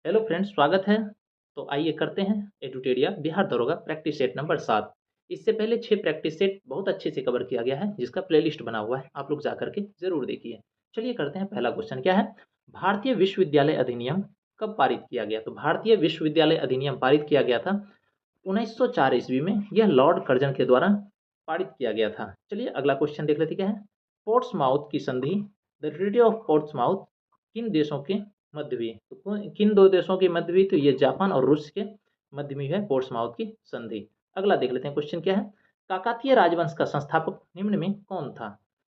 Hello friends, स्वागत है। तो आइए करते हैं एडुटेरिया बिहार दरोगा प्रैक्टिस सेट नंबर 7। इससे पहले 6 प्रैक्टिस सेट बहुत अच्छे से कवर किया गया है, जिसका प्लेलिस्ट बना हुआ है, आप लोग जा करके ज़रूर देखिए। चलिए करते हैं, पहला क्वेश्चन क्या है? भारतीय विश्वविद्यालय अधिनियम कब पारित किया गया? तो भारतीय विश्वविद्यालय अधिनियम पारित किया गया था 1904 ईस्वी में। यह लॉर्ड कर्जन के द्वारा पारित किया गया था। चलिए अगला क्वेश्चन देख लेते क्या है। पोर्ट्समाउथ की संधि, द ट्रीटी ऑफ पोर्ट्समाउथ किन देशों के मध्य हुई? तो किन दो देशों के मध्य हुई? तो ये जापान और रूस के मध्य में है पोर्ट्समाउथ की संधि। अगला देख लेते हैं, क्वेश्चन क्या है। काकातीय राजवंश का संस्थापक निम्न में कौन था?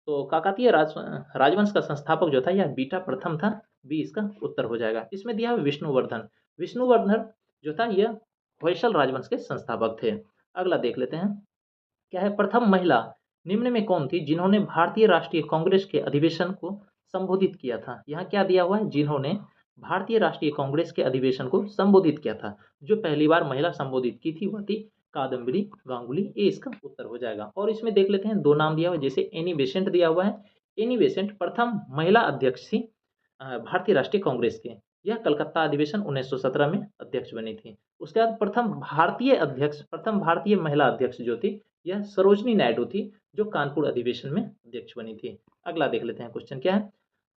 तो काकातीय राजवंश का संस्थापक जो था यह बीटा प्रथम था। बी इसका उत्तर हो जाएगा। इसमें दिया है विष्णुवर्धन। विष्णुवर्धन जो था यह होयसल राजवंश के संस्थापक थे। अगला देख लेते हैं, क्या है। प्रथम महिला निम्न में कौन थी जिन्होंने भारतीय राष्ट्रीय कांग्रेस के अधिवेशन को संबोधित किया था? यहाँ क्या दिया हुआ है, जिन्होंने भारतीय राष्ट्रीय कांग्रेस के अधिवेशन को संबोधित किया था। जो पहली बार महिला संबोधित की थी वह थी कादम्बरी गांगुली। ये इसका उत्तर हो जाएगा। और इसमें देख लेते हैं, दो नाम दिया हुआ है, जैसे एनी बेसेंट दिया हुआ है। एनी बेसेंट प्रथम महिला अध्यक्ष थी भारतीय राष्ट्रीय कांग्रेस के। यह कलकत्ता अधिवेशन 1917 में अध्यक्ष बनी थी। उसके बाद प्रथम भारतीय महिला अध्यक्ष जो थी यह सरोजनी नायडू थी, जो कानपुर अधिवेशन में अध्यक्ष बनी थी। अगला देख लेते हैं, क्वेश्चन क्या है।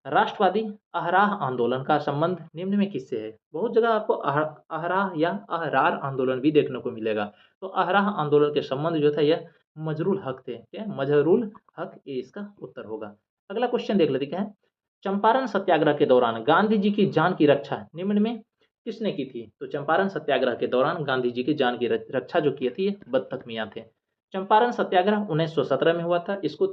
राष्ट्रवादी अहराह आंदोलन का संबंध निम्न में किससे है? बहुत जगह आपको अहराह या अहरार आंदोलन भी देखने को मिलेगा। तो अहराह आंदोलन के संबंध जो था यह मजरूल हक थे। क्या? मजरूल हक, ये इसका उत्तर होगा। अगला क्वेश्चन देख लेते क्या है। चंपारण सत्याग्रह के दौरान गांधी जी की जान की रक्षा निम्न में किसने की थी? तो चंपारण सत्याग्रह के दौरान गांधी जी की जान की रक्षा जो की थी ये बत्तख मियाँ थे। चंपारण सत्याग्रह 1917 में हुआ था। इसको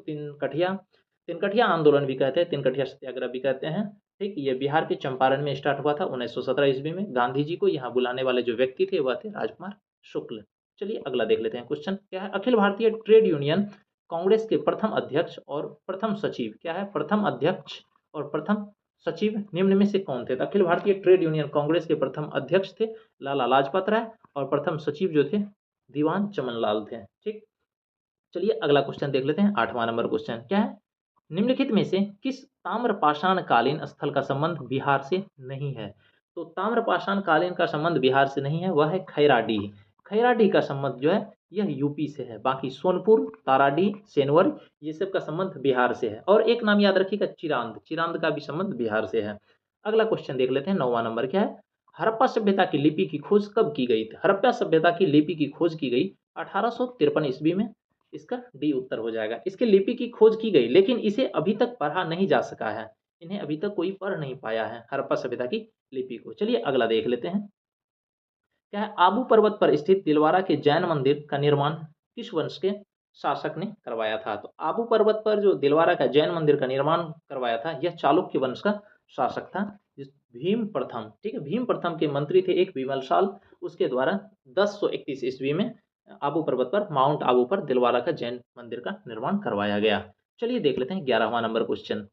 तिनकठिया आंदोलन भी कहते हैं, तिनकठिया सत्याग्रह भी कहते हैं। ठीक, ये बिहार के चंपारण में स्टार्ट हुआ था 1917 ईस्वी में। गांधी जी को यहाँ बुलाने वाले जो व्यक्ति थे वह थे राजकुमार शुक्ल। चलिए अगला देख लेते हैं, क्वेश्चन क्या है। अखिल भारतीय ट्रेड यूनियन कांग्रेस के प्रथम अध्यक्ष और प्रथम सचिव, क्या है, प्रथम अध्यक्ष और प्रथम सचिव निम्न में से कौन थे? तो अखिल भारतीय ट्रेड यूनियन कांग्रेस के प्रथम अध्यक्ष थे लाला लाजपत राय, और प्रथम सचिव जो थे दीवान चमनलाल थे। ठीक, चलिए अगला क्वेश्चन देख लेते हैं। 8वां नंबर क्वेश्चन क्या है। निम्नलिखित में से किस ताम्रपाषाण कालीन स्थल का संबंध बिहार से नहीं है? तो ताम्रपाषाण कालीन का संबंध बिहार से नहीं है, वह है खैराडीह। खैराडीह का संबंध जो है यह यूपी से है। बाकी सोनपुर, ताराडीह, सेनवर, ये सब का संबंध बिहार से है। और एक नाम याद रखिएगा, चिरांद। चिरांद का भी संबंध बिहार से है। अगला क्वेश्चन देख लेते हैं। 9वां नंबर क्या है। हड़प्पा सभ्यता की लिपि की खोज कब की गई थी? हड़प्पा सभ्यता की लिपि की खोज की गई 1853 ईस्वी में। इसका डी उत्तर हो जाएगा। इसके लिपि की खोज की गई, लेकिन इसे अभी तक पढ़ा नहीं जा सका है। इन्हें अभी तक कोई पढ़ नहीं पाया है हड़प्पा सभ्यता की लिपि को। चलिए अगला देख लेते हैं, क्या है। आबू पर्वत पर स्थित दिलवारा के जैन मंदिर का निर्माण किस वंश के शासक ने करवाया था? तो आबू पर्वत पर जो दिलवारा का जैन मंदिर का निर्माण करवाया था यह चालुक्य वंश का शासक था, भीम प्रथम। ठीक है, भीम प्रथम के मंत्री थे एक विमलसाल। उसके द्वारा 1031 ईस्वी में आबू पर्वत पर, माउंट आबू पर दिलवारा का जैन मंदिर का निर्माण करवाया गया। चलिए देख लेते हैं 11वां नंबर क्वेश्चन।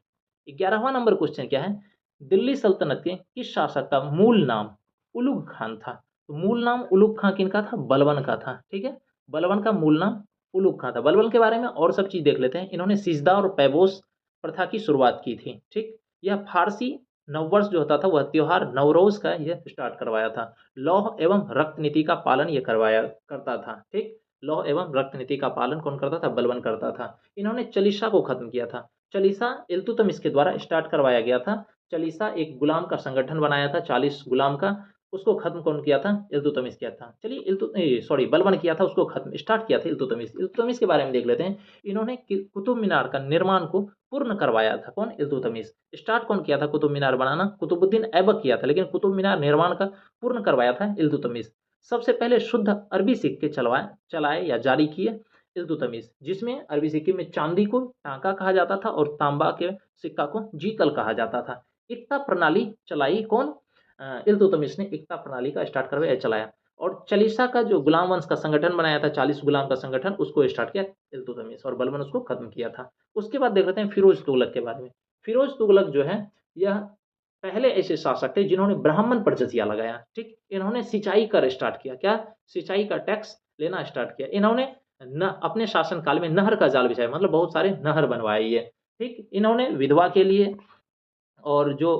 11वां नंबर क्वेश्चन क्या है। दिल्ली सल्तनत के किस शासक का मूल नाम उलुग खान था? तो मूल नाम उलुग खां किनका था? बलबन का था। ठीक है, बलबन का मूल नाम उलुग खां था। बलबन के बारे में और सब चीज देख लेते हैं। इन्होंने सिजदा और पैबोस प्रथा की शुरुआत की थी। ठीक, यह फारसी नववर्ष जो होता था वह त्योहार नवरोज का यह स्टार्ट करवाया था। लौह एवं रक्त नीति का पालन यह करवाया करता था। ठीक, लौह एवं रक्त नीति का पालन कौन करता था? बलबन करता था। इन्होंने चालीसा को खत्म किया था। चालीसा इल्तुतमिश के द्वारा स्टार्ट करवाया गया था। चालीसा एक गुलाम का संगठन बनाया था, 40 गुलाम का। उसको खत्म कौन किया था? इल्तुतमिश किया था। चलिए बलबन किया था, उसको खत्म स्टार्ट किया था इल्तुतमिश। इल्तुतमिश के बारे में देख लेते हैं। इन्होंने कुतुब मीनार का निर्माण को पूर्ण करवाया था। कौन? इल्तुतमिश। स्टार्ट कौन किया था कुतुब मीनार बनाना? कुतुबुद्दीन ऐबक किया था, लेकिन कुतुब मीनार निर्माण का पूर्ण करवाया था इल्तुतमिश। सबसे पहले शुद्ध अरबी सिक्के चलाए या जारी किए इल्तुतमिश, जिसमें अरबी सिक्के में चांदी को टांका कहा जाता था और तांबा के सिक्का को जीतल कहा जाता था। इक्ता प्रणाली चलाई कौन? इल्तुतमिश ने इक्ता प्रणाली का स्टार्ट करवाया, चलाया। और चालीसा का जो गुलाम वंश का संगठन बनाया था, 40 गुलाम का संगठन, उसको स्टार्ट किया इल्तुतमिश, और बलबन उसको खत्म किया था। उसके बाद देख लेते हैं फिरोज तुगलक के बारे में। फिरोज तुगलक जो है यह पहले ऐसे शासक थे जिन्होंने ब्राह्मण पर जजिया लगाया। ठीक, इन्होंने सिंचाई कर स्टार्ट किया। क्या? सिंचाई का टैक्स लेना स्टार्ट किया। इन्होंने न अपने शासन काल में नहर का जाल बिछाया, मतलब बहुत सारे नहर बनवाए ये। ठीक, इन्होंने विधवा के लिए और जो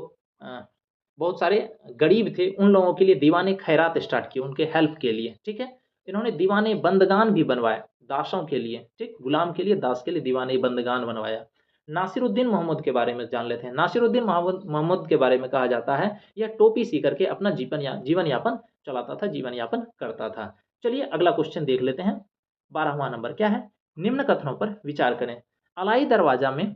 बहुत सारे गरीब थे, उन लोगों के लिए दीवाने खैरात स्टार्ट किए, उनके हेल्प के लिए, ठीक है। इन्होंने दीवाने बंदगान भी बनवाए दासों के लिए, ठीक, गुलाम के लिए, दास के लिए दीवाने बंदगान बनवाया। नासिरुद्दीन मोहम्मद के बारे में जान लेते हैं। नासिरुद्दीन मोहम्मद के बारे में कहा जाता है यह टोपी सी करके अपना जीवन यापन चलाता था, जीवन यापन करता था। चलिए अगला क्वेश्चन देख लेते हैं। 12वां नंबर क्या है? निम्न कथनों पर विचार करें। अलाई दरवाजा में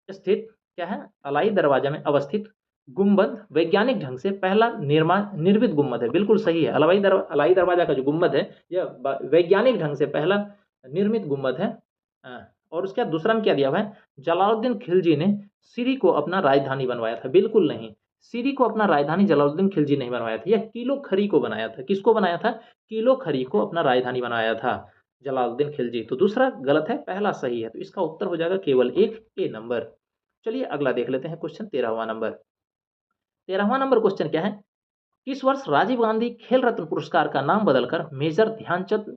स्थित क्या है? अलाई दरवाजा में अवस्थित गुंबद वैज्ञानिक ढंग से पहला निर्मित गुंबद है। बिल्कुल सही है। अलाई दरवाजा का जो गुंबद है यह वैज्ञानिक ढंग से पहला निर्मित गुंबद है। और उसके बाद दूसरा में क्या दिया हुआ है? जलालुद्दीन खिलजी ने सिरी को अपना राजधानी बनवाया था। बिल्कुल नहीं, सिरी को अपना राजधानी जलालुद्दीन खिलजी नहीं बनवाया था, यह किलो खरी को बनाया था। किसको बनाया था? किलो खरी को अपना राजधानी बनाया था जलालुद्दीन खिलजी। तो दूसरा गलत है, पहला सही है। तो इसका उत्तर हो जाएगा केवल एक, ए नंबर। चलिए अगला देख लेते हैं क्वेश्चन 13वां नंबर। 13वां नंबर क्वेश्चन क्या है? किस वर्ष राजीव गांधी खेल रत्न पुरस्कार का नाम बदलकर मेजर ध्यानचंद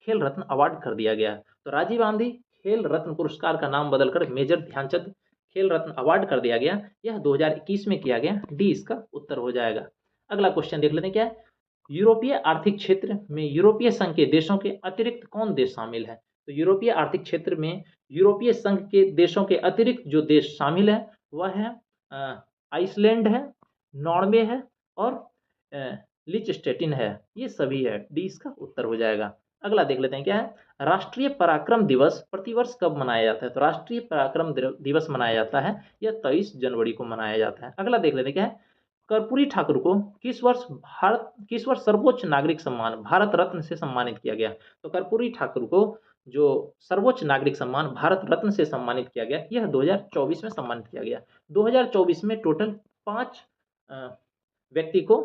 खेल रत्न अवार्ड कर दिया गया? तो राजीव गांधी खेल रत्न पुरस्कार का नाम बदलकर मेजर ध्यानचंद खेल रत्न अवार्ड कर दिया गया। यह 2021 में किया गया। डी इसका उत्तर हो जाएगा। अगला क्वेश्चन देख लेते हैं क्या है? यूरोपीय आर्थिक क्षेत्र में यूरोपीय संघ के देशों के अतिरिक्त कौन देश शामिल है? तो यूरोपीय आर्थिक क्षेत्र में यूरोपीय संघ के देशों के अतिरिक्त जो देश शामिल है वह है आइसलैंड है, नॉर्वे है और लिechtenstein है। ये सभी है। डी इसका उत्तर हो जाएगा। अगला देख लेते हैं क्या है? राष्ट्रीय पराक्रम दिवस प्रतिवर्ष कब मनाया जाता है? तो राष्ट्रीय पराक्रम दिवस मनाया जाता है यह 23 जनवरी को मनाया जाता है। अगला देख लेते हैं क्या है? कर्पूरी ठाकुर को किस वर्ष सर्वोच्च नागरिक सम्मान भारत रत्न से सम्मानित किया गया? तो कर्पूरी ठाकुर को जो सर्वोच्च नागरिक सम्मान भारत रत्न से सम्मानित किया गया यह 2024 में सम्मानित किया गया। 2024 में टोटल 5 व्यक्ति को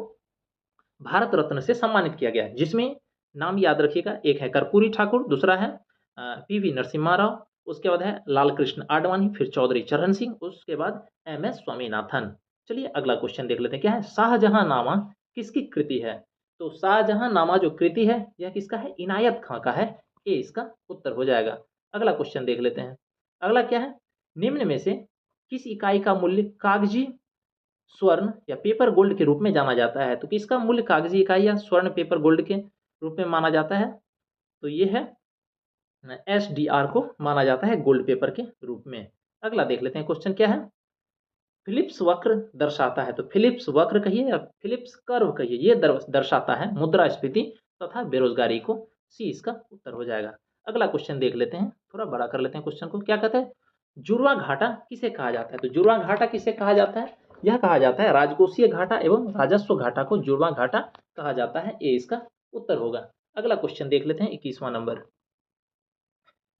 भारत रत्न से सम्मानित किया गया, जिसमें नाम याद रखिएगा, एक है कर्पूरी ठाकुर, दूसरा है पीवी नरसिम्हा राव, उसके बाद है लाल कृष्ण आडवाणी, फिर चौधरी चरण सिंह, उसके बाद एमएस स्वामीनाथन। चलिए अगला क्वेश्चन देख लेते हैं क्या है? शाहजहांनामा किसकी कृति है? तो शाहजहांनामा जो कृति है यह किसका है? इनायत खां का है। ए इसका उत्तर हो जाएगा। अगला क्वेश्चन देख लेते हैं। अगला क्या है? निम्न में से किस इकाई का मूल्य कागजी स्वर्ण या पेपर गोल्ड के रूप में जाना जाता है? तो किसका मूल्य कागजी इकाई या स्वर्ण पेपर गोल्ड के रूप में माना जाता है? तो ये है SDR को माना जाता है गोल्ड पेपर के रूप में। अगला देख लेते हैं क्वेश्चन क्या है? फिलिप्स वक्र दर्शाता है। तो फिलिप्स वक्र कहिए या फिलिप्स कर्व कहिए, ये दर्शाता है मुद्रास्फीति तथा बेरोजगारी को। सी इसका उत्तर हो जाएगा। अगला क्वेश्चन देख लेते हैं, थोड़ा बड़ा कर लेते हैं क्वेश्चन को। क्या कहते हैं? जुड़वा घाटा किसे कहा जाता है? तो जुड़वा घाटा किसे कहा जाता है? यह कहा जाता है राजकोषीय घाटा एवं राजस्व घाटा को जुड़वा घाटा कहा जाता है। ए इसका उत्तर होगा। अगला क्वेश्चन देख लेते हैं 21वां नंबर।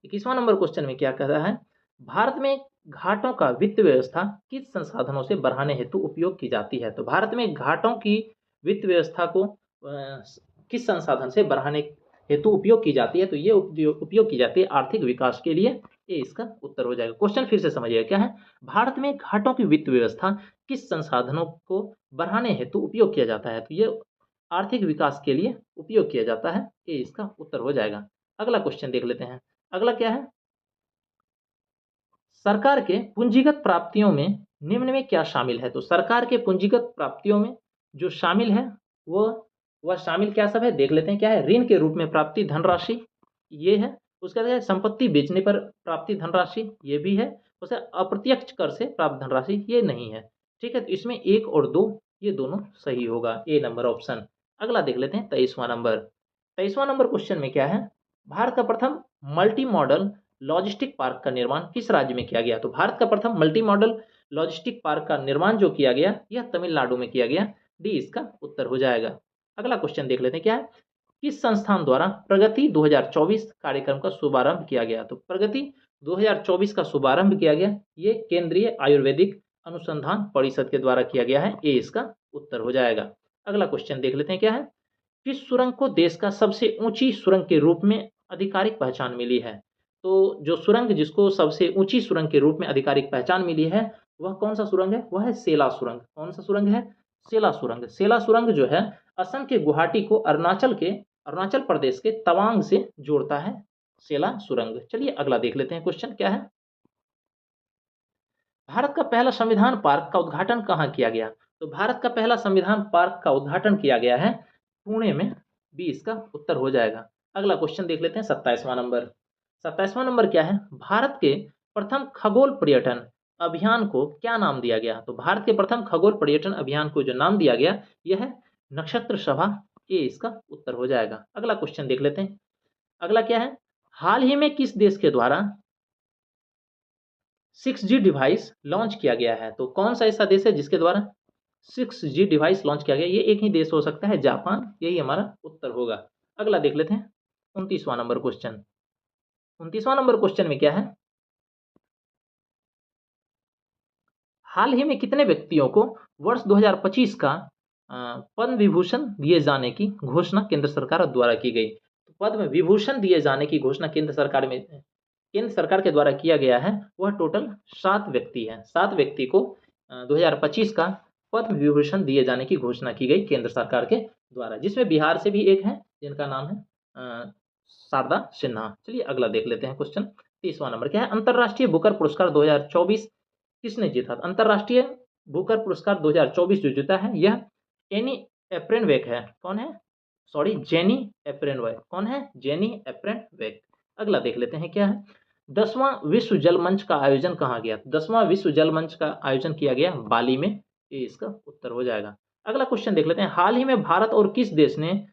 21वां नंबर क्वेश्चन में क्या कह रहा है? भारत में घाटों का वित्त व्यवस्था किस संसाधनों से बढ़ाने हेतु उपयोग की जाती है? तो भारत में घाटों की वित्त व्यवस्था को किस संसाधन से बढ़ाने हेतु उपयोग की जाती है? तो ये उपयोग की जाती है आर्थिक विकास के लिए। ये इसका उत्तर हो जाएगा। क्वेश्चन फिर से समझिएगा क्या है? भारत में घाटों की वित्त व्यवस्था किस संसाधनों को बढ़ाने हेतु उपयोग किया जाता है? तो ये आर्थिक विकास के लिए उपयोग किया जाता है। ये इसका उत्तर हो जाएगा। अगला क्वेश्चन देख लेते हैं। अगला क्या है? सरकार के पूंजीगत प्राप्तियों में निम्न में क्या शामिल है? तो सरकार के पूंजीगत प्राप्तियों में जो शामिल है वह शामिल क्या सब है देख लेते हैं क्या है? ऋण के रूप में प्राप्ति धनराशि ये है। उसके बाद संपत्ति बेचने पर प्राप्ति धनराशि ये भी है। उसे अप्रत्यक्ष कर से प्राप्त धनराशि ये नहीं है। ठीक है, तो इसमें 1 और 2 ये दोनों सही होगा। ए नंबर ऑप्शन। अगला देख लेते हैं 23वां नंबर। 23वां नंबर क्वेश्चन में क्या है? भारत का प्रथम मल्टी मॉडल लॉजिस्टिक पार्क का निर्माण किस राज्य में किया गया? तो भारत का प्रथम मल्टी मॉडल लॉजिस्टिक पार्क का निर्माण जो किया गया यह तमिलनाडु में किया गया। डी इसका उत्तर हो जाएगा। अगला क्वेश्चन देख लेते हैं क्या है? किस संस्थान द्वारा प्रगति 2024 कार्यक्रम का शुभारंभ किया गया? तो प्रगति 2024 का शुभारंभ किया गया, ये केंद्रीय आयुर्वेदिक अनुसंधान परिषद के द्वारा किया गया है। ए इसका उत्तर हो जाएगा। अगला क्वेश्चन देख लेते हैं क्या है? किस सुरंग को देश का सबसे ऊंची सुरंग के रूप में आधिकारिक पहचान मिली है? तो जो सुरंग जिसको सबसे ऊंची सुरंग के रूप में आधिकारिक पहचान मिली है वह कौन सा सुरंग है? वह है सेला सुरंग। कौन सा सुरंग है? सेला सुरंग। सेला सुरंग जो है असम के गुवाहाटी को अरुणाचल प्रदेश के तवांग से जोड़ता है, सेला सुरंग। चलिए अगला देख लेते हैं क्वेश्चन क्या है? भारत का पहला संविधान पार्क का उद्घाटन कहाँ किया गया? तो भारत का पहला संविधान पार्क का उद्घाटन किया गया है पुणे में, बी इसका उत्तर हो जाएगा। अगला क्वेश्चन देख लेते हैं 27वां नंबर। 27वां नंबर क्या है? भारत के प्रथम खगोल पर्यटन अभियान को क्या नाम दिया गया? तो भारत के प्रथम खगोल पर्यटन अभियान को जो नाम दिया गया यह है नक्षत्र सभा, ए इसका उत्तर हो जाएगा। अगला क्वेश्चन देख लेते हैं। अगला क्या है? हाल ही में किस देश के द्वारा 6G डिवाइस लॉन्च किया गया है? तो कौन सा ऐसा देश है जिसके द्वारा 6G डिवाइस लॉन्च किया गया? ये एक ही देश हो सकता है, जापान, यही हमारा उत्तर होगा। अगला देख लेते हैं 29वां नंबर क्वेश्चन। 29वां नंबर क्वेश्चन में क्या है? हाल ही में कितने व्यक्तियों को वर्ष 2025 का पद्म विभूषण दिए जाने की घोषणा केंद्र सरकार द्वारा की गई? तो पद्म विभूषण दिए जाने की घोषणा केंद्र सरकार के द्वारा किया गया है, वह टोटल 7 व्यक्ति हैं। 7 व्यक्ति को 2025 का पद्म विभूषण दिए जाने की घोषणा की गई केंद्र सरकार के द्वारा, जिसमें बिहार से भी एक है जिनका नाम है शारदा सिन्हा। चलिए अगला देख लेते हैं क्वेश्चन। 30वां नंबर क्या है? अंतरराष्ट्रीय बुकर पुरस्कार 2024 किसने जीता? अंतरराष्ट्रीय बुकर पुरस्कार 2024 जो जीता है यह एनी एप्रेनवेक है। कौन है? सॉरी, जेनी एप्रेनवेक। कौन है? जेनी एप्रेनवेक। अगला देख लेते हैं क्या है? 10वां विश्व जल मंच का आयोजन कहाँ गया? 10वां विश्व जल मंच का आयोजन किया गया बाली में, ये इसका उत्तर हो जाएगा। अगला क्वेश्चन देख लेते हैं। हाल ही में भारत और किस देश ने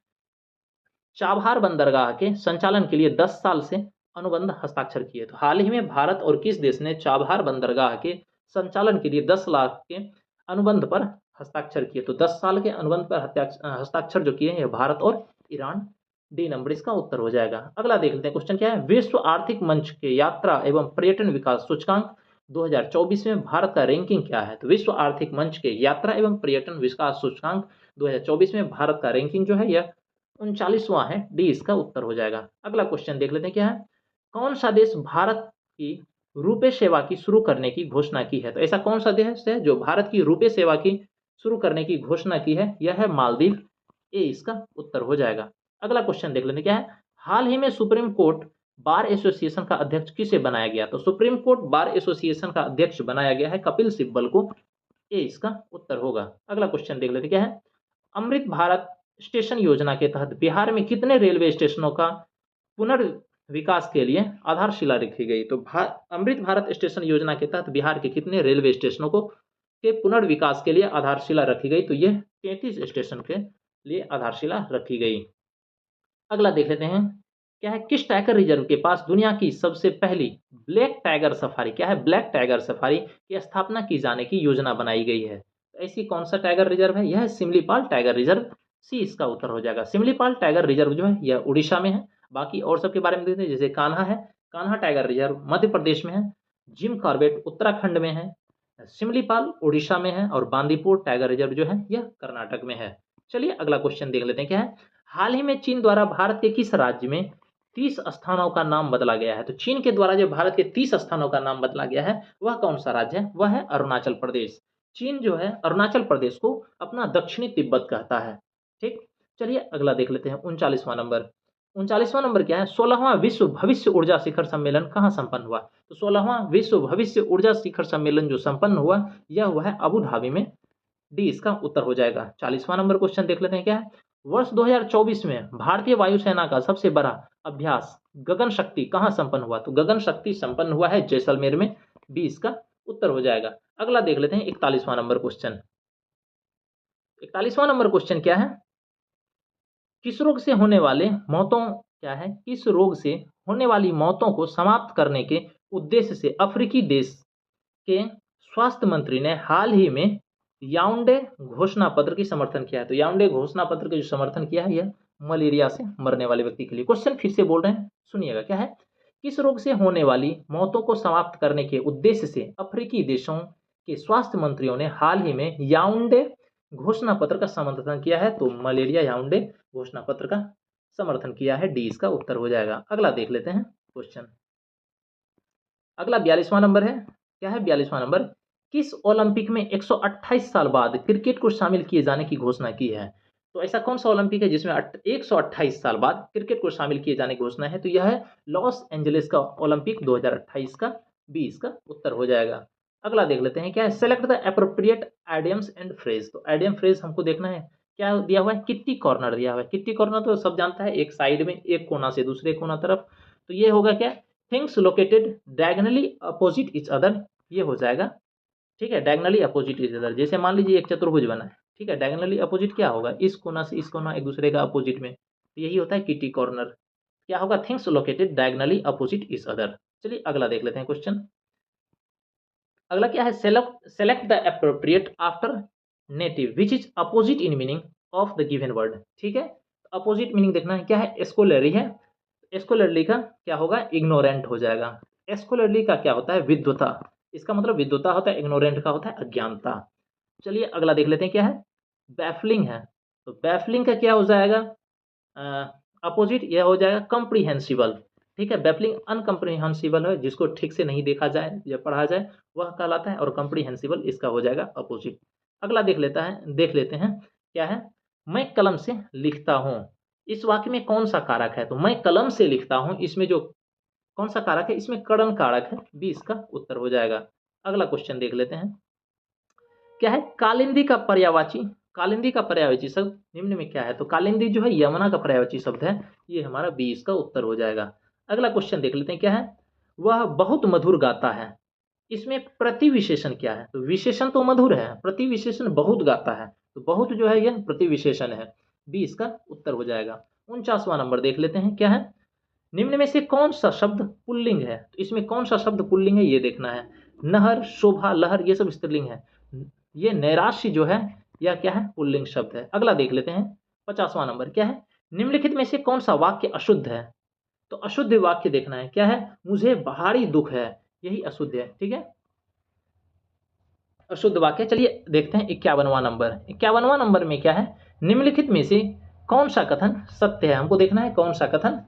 चाबहार बंदरगाह के संचालन के लिए 10 साल से अनुबंध हस्ताक्षर किए? तो हाल ही में भारत और किस देश ने चाबहार बंदरगाह के संचालन के लिए 10 लाख के अनुबंध पर हस्ताक्षर किए? तो 10 साल के अनुबंध पर हस्ताक्षर जो किए हैं भारत और ईरान, डी नंबर इसका उत्तर हो जाएगा। अगला देख लेते हैं क्वेश्चन क्या है? विश्व आर्थिक मंच के यात्रा एवं पर्यटन विकास सूचकांक 2024 में भारत का रैंकिंग क्या है? तो विश्व आर्थिक मंच के यात्रा एवं पर्यटन विकास सूचकांक 2024 में भारत का रैंकिंग जो है यह 39वां है, डी इसका उत्तर हो जाएगा। अगला क्वेश्चन देख लेते हैं क्या है? कौन सा देश भारत की रुपे सेवा की शुरू करने की घोषणा की है? तो ऐसा कौन सा देश है जो भारत की रुपे सेवा की शुरू करने की घोषणा की है? यह है मालदीव, ए इसका उत्तर हो जाएगा। अगला क्वेश्चन देख लेते हैं क्या है? हाल ही में सुप्रीम कोर्ट बार एसोसिएशन का अध्यक्ष किसे बनाया गया? तो सुप्रीम कोर्ट बार एसोसिएशन का अध्यक्ष बनाया गया है कपिल सिब्बल को, ए इसका उत्तर होगा। अगला क्वेश्चन देख लेते क्या है? अमृत भारत स्टेशन योजना के तहत बिहार में कितने रेलवे स्टेशनों का पुनर्विकास के लिए आधारशिला रखी गई? तो अमृत भारत स्टेशन योजना के तहत बिहार के कितने रेलवे स्टेशनों को के पुनर्विकास के लिए आधारशिला रखी गई? तो यह 33 स्टेशन के लिए आधारशिला रखी गई। अगला देख लेते हैं क्या है? किस टाइगर रिजर्व के पास दुनिया की सबसे पहली ब्लैक टाइगर सफारी, क्या है? ब्लैक टाइगर सफारी की स्थापना की जाने की योजना बनाई गई है? तो ऐसी कौन सा टाइगर रिजर्व है? यह है सिमलीपाल टाइगर रिजर्व, सी इसका उत्तर हो जाएगा। सिमलीपाल टाइगर रिजर्व जो है यह उड़ीसा में है। बाकी और सब के बारे में देखते हैं, जैसे कान्हा है, कान्हा टाइगर रिजर्व मध्य प्रदेश में है, जिम कॉर्बेट उत्तराखंड में है, सिमलीपाल उड़ीसा में है और बांदीपुर टाइगर रिजर्व जो है यह कर्नाटक में है। चलिए अगला क्वेश्चन देख लेते हैं क्या है? हाल ही में चीन द्वारा भारत के किस राज्य में 30 स्थानों का नाम बदला गया है? तो चीन के द्वारा जो भारत के 30 स्थानों का नाम बदला गया है वह कौन सा राज्य है? वह है अरुणाचल प्रदेश। चीन जो है अरुणाचल प्रदेश को अपना दक्षिणी तिब्बत कहता है। ठीक, चलिए अगला देख लेते हैं 39वां नंबर। 39वां नंबर क्या है? 16वां विश्व भविष्य ऊर्जा शिखर सम्मेलन कहाँ संपन्न हुआ? तो 16वां विश्व भविष्य ऊर्जा शिखर सम्मेलन जो संपन्न हुआ यह हुआ है अबू धाबी में, डी इसका उत्तर हो जाएगा। 40वां नंबर क्वेश्चन देख लेते हैं क्या है? वर्ष 2024 में भारतीय वायुसेना का सबसे बड़ा अभ्यास गगन शक्ति कहाँ संपन्न हुआ? तो गगन शक्ति संपन्न हुआ है जैसलमेर में, बी इसका उत्तर हो जाएगा। अगला देख लेते हैं 41वां नंबर क्वेश्चन। 41वां नंबर क्वेश्चन क्या है? किस रोग से होने वाले मौतों, क्या है? किस रोग से होने वाली मौतों को समाप्त करने के उद्देश्य से अफ्रीकी देश के स्वास्थ्य मंत्री ने हाल ही में याओंडे घोषणा पत्र की समर्थन किया है? तो याओंडे घोषणा पत्र का जो समर्थन किया है यह मलेरिया से मरने वाले व्यक्ति के लिए। क्वेश्चन फिर से बोल रहे हैं, सुनिएगा क्या है? किस रोग से होने वाली मौतों को समाप्त करने के उद्देश्य से अफ्रीकी देशों के स्वास्थ्य मंत्रियों ने हाल ही में याओंडे घोषणा पत्र का समर्थन किया है? तो मलेरिया याओंडे घोषणा पत्र का समर्थन किया है, डी इसका उत्तर हो जाएगा। अगला देख लेते हैं क्वेश्चन। अगला 42वां नंबर है, क्या है 42वां नंबर? किस ओलंपिक में 128 साल बाद क्रिकेट को शामिल किए जाने की घोषणा की है? तो ऐसा कौन सा ओलंपिक है जिसमें 128 साल बाद क्रिकेट को शामिल किए जाने की घोषणा है? तो यह है लॉस एंजलिस का ओलंपिक 2028 का, बी इसका उत्तर हो जाएगा। अगला देख लेते हैं क्या है, select the appropriate idioms and phrase. तो आइडियम फ्रेज हमको देखना है, क्या दिया हुआ है, किट्टी कॉर्नर दिया हुआ है। किट्टी कॉर्नर तो सब जानता है, एक साइड में एक कोना से दूसरे कोना तरफ। तो ये होगा क्या, things located diagonally opposite each other, ये हो जाएगा। ठीक है, डायगनली अपोजिट इच अदर, जैसे मान लीजिए एक चतुर्भुज बना है, ठीक है, डायगनली अपोजिट क्या होगा, इस कोना से इस कोना एक दूसरे का अपोजिट में, तो यही होता है किट्टी कॉर्नर। क्या होगा, things located diagonally opposite each other. चलिए अगला देख लेते हैं क्वेश्चन। अगला क्या है, select the appropriate after native which is opposite in meaning of the given word. ठीक है, अपोजिट मीनिंग देखना है, क्या है, स्कॉलरली है, स्कॉलरली का क्या होगा, इग्नोरेंट हो जाएगा। स्कॉलरली का क्या होता है, विद्वता, इसका मतलब विद्वता होता है, इग्नोरेंट का होता है अज्ञानता। चलिए अगला देख लेते हैं क्या है, बैफलिंग है, तो बैफलिंग का क्या हो जाएगा, अपोजिट, यह हो जाएगा कॉम्प्रिहेंसिबल। ठीक है, बैफलिंग अनकम्प्रिहेंसिबल है, जिसको ठीक से नहीं देखा जाए या पढ़ा जाए वह कहलाता है, और कॉम्प्रिहेंसिबल इसका हो जाएगा अपोजिट। अगला देख लेते हैं क्या है, मैं कलम से लिखता हूँ, इस वाक्य में कौन सा कारक है, तो मैं कलम से लिखता हूँ, इसमें जो कौन सा कारक है, इसमें करण कारक है, बी इसका उत्तर हो जाएगा। अगला क्वेश्चन देख लेते हैं क्या है, कालिंदी का पर्यायवाची, कालिंदी का पर्यायवाची शब्द निम्न में क्या है, तो कालिंदी जो है यमुना का पर्यायवाची शब्द है, ये हमारा बी इसका उत्तर हो जाएगा। अगला क्वेश्चन देख लेते हैं क्या है, वह बहुत मधुर गाता है, इसमें प्रतिविशेषण क्या है, तो विशेषण तो मधुर है, प्रतिविशेषण बहुत गाता है, तो बहुत जो है यह प्रतिविशेषण है, बी इसका उत्तर हो जाएगा। 49वां नंबर देख लेते हैं क्या है, निम्न में से कौन सा शब्द पुल्लिंग है, तो इसमें कौन सा शब्द पुल्लिंग है ये देखना है, नहर, शोभा, लहर, ये सब स्त्रीलिंग है, ये नैराश्य जो है यह क्या है, पुल्लिंग शब्द है। अगला देख लेते हैं 50वां नंबर क्या है, निम्नलिखित में से कौन सा वाक्य अशुद्ध है, तो अशुद्ध वाक्य देखना है, क्या है, मुझे भारी दुख है, यही अशुद्ध है। ठीक है, अशुद्ध वाक्य। चलिए देखते हैं 51वां नंबर, 51वां नंबर में क्या है, निम्नलिखित में से कौन सा कथन सत्य है, हमको देखना है कौन सा कथन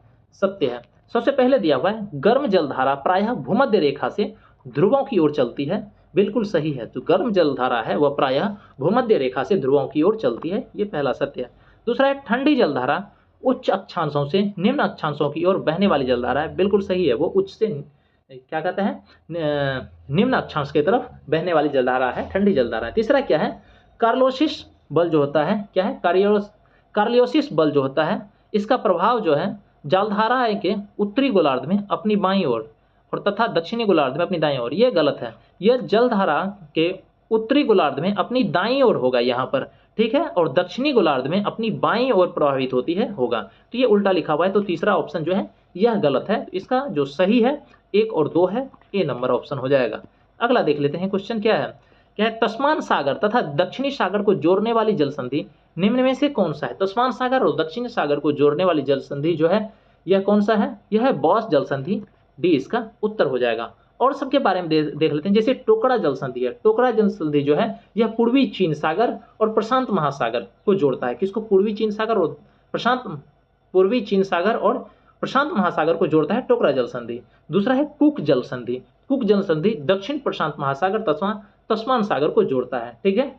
सत्य है। सबसे पहले दिया हुआ है, गर्म जलधारा प्रायः भूमध्य रेखा से ध्रुवों की ओर चलती है, बिल्कुल सही है, तो गर्म जलधारा है वह प्रायः भूमध्य रेखा से ध्रुवों की ओर चलती है, ये पहला सत्य है। दूसरा है, ठंडी जलधारा उच्च अक्षांशों से निम्न अक्षांशों की ओर बहने वाली जलधारा है, बिल्कुल सही है, वो उच्च से क्या कहते हैं, निम्न अक्षांश की तरफ बहने वाली जलधारा है, ठंडी जलधारा है। तीसरा क्या है, कार्लोसिस बल जो होता है, क्या है, कार्लियोसिस बल जो होता है, इसका प्रभाव जो है जलधारा के उत्तरी गोलार्ध में अपनी बाईं ओर और तथा दक्षिणी गोलार्ध में अपनी दाईं ओर, ये गलत है, यह जलधारा के उत्तरी गोलार्ध में अपनी दाईं ओर होगा यहाँ पर, ठीक है, और दक्षिणी गोलार्ध में अपनी बाईं ओर प्रभावित होती है होगा, तो ये उल्टा लिखा हुआ है, तो तीसरा ऑप्शन जो है यह गलत है, इसका जो सही है 1 और 2 है, ए नंबर ऑप्शन हो जाएगा। अगला देख लेते हैं क्वेश्चन क्या है, तस्मान सागर तथा दक्षिणी सागर को जोड़ने वाली जल संधि निम्न में से कौन सा है, तस्मान सागर और दक्षिणी सागर को जोड़ने वाली जल संधि जो है यह कौन सा है, यह है बॉस जल संधि, डी इसका उत्तर हो जाएगा। और सबके बारे में देख लेते हैं, जैसे टोकड़ा जल संधि है, टोकड़ा जल संधि जो है यह पूर्वी चीन सागर और प्रशांत महासागर को जोड़ता है, किसको, पूर्वी चीन सागर और पूर्वी चीन सागर और प्रशांत महासागर को जोड़ता है टोकरा जल संधि। दूसरा है कुक जल संधि, कुक जल संधि दक्षिण प्रशांत महासागर तस्मान सागर को जोड़ता है, ठीक है।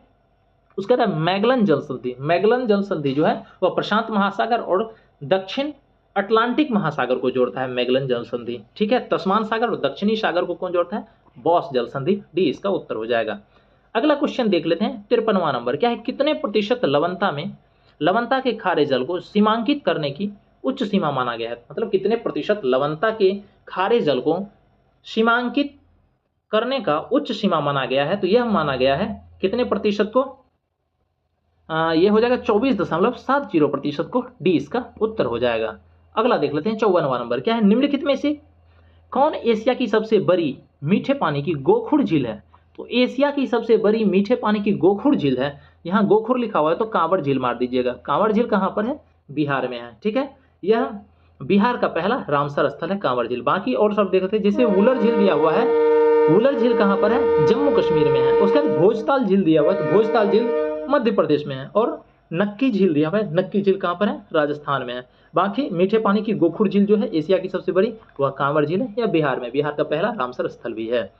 उसके बाद मैगलन जल संधि, मैगलन जल संधि जो है वह प्रशांत महासागर और दक्षिण अटलांटिक महासागर को जोड़ता है, मैगलन जल संधि, ठीक है। तस्मान सागर और दक्षिणी सागर को कौन जोड़ता है, बॉस जल संधि, डी इसका उत्तर हो जाएगा। अगला क्वेश्चन देख लेते हैं 53वां नंबर, क्या है, कितने प्रतिशत लवणता के खारे जल को सीमांकित करने की उच्च सीमा माना गया है, मतलब कितने प्रतिशत लवणता के खारे जल को सीमांकित करने का उच्च सीमा माना गया है, तो यह माना गया है कितने प्रतिशत को, यह हो जाएगा 24.70% को, डी इसका उत्तर हो जाएगा। अगला देख लेते हैं 54वां नंबर, क्या है, निम्नलिखित में से कौन एशिया की सबसे बड़ी मीठे पानी की गोखुर झील है, तो एशिया की सबसे बड़ी मीठे पानी की गोखुर झील है, यहाँ गोखुर लिखा हुआ है तो कांवड़ झील मार दीजिएगा, कांवड़ झील कहाँ पर है, बिहार में है, ठीक है, यह बिहार का पहला रामसर स्थल है कांवड़ झील। बाकी और सब देखते हैं, जैसे वुलर झील दिया हुआ है, वुलर झील कहाँ पर है, जम्मू कश्मीर में है। उसके बाद भोजताल झील दिया हुआ है, तो भोजताल झील मध्य प्रदेश में है, और नक्की झील दिया हुआ है, नक्की झील कहाँ पर है, राजस्थान में है। बाकी मीठे पानी की गोखुर झील जो है एशिया की सबसे बड़ी, वह कांवड़ झील है, या बिहार में, बिहार का पहला रामसर स्थल भी है।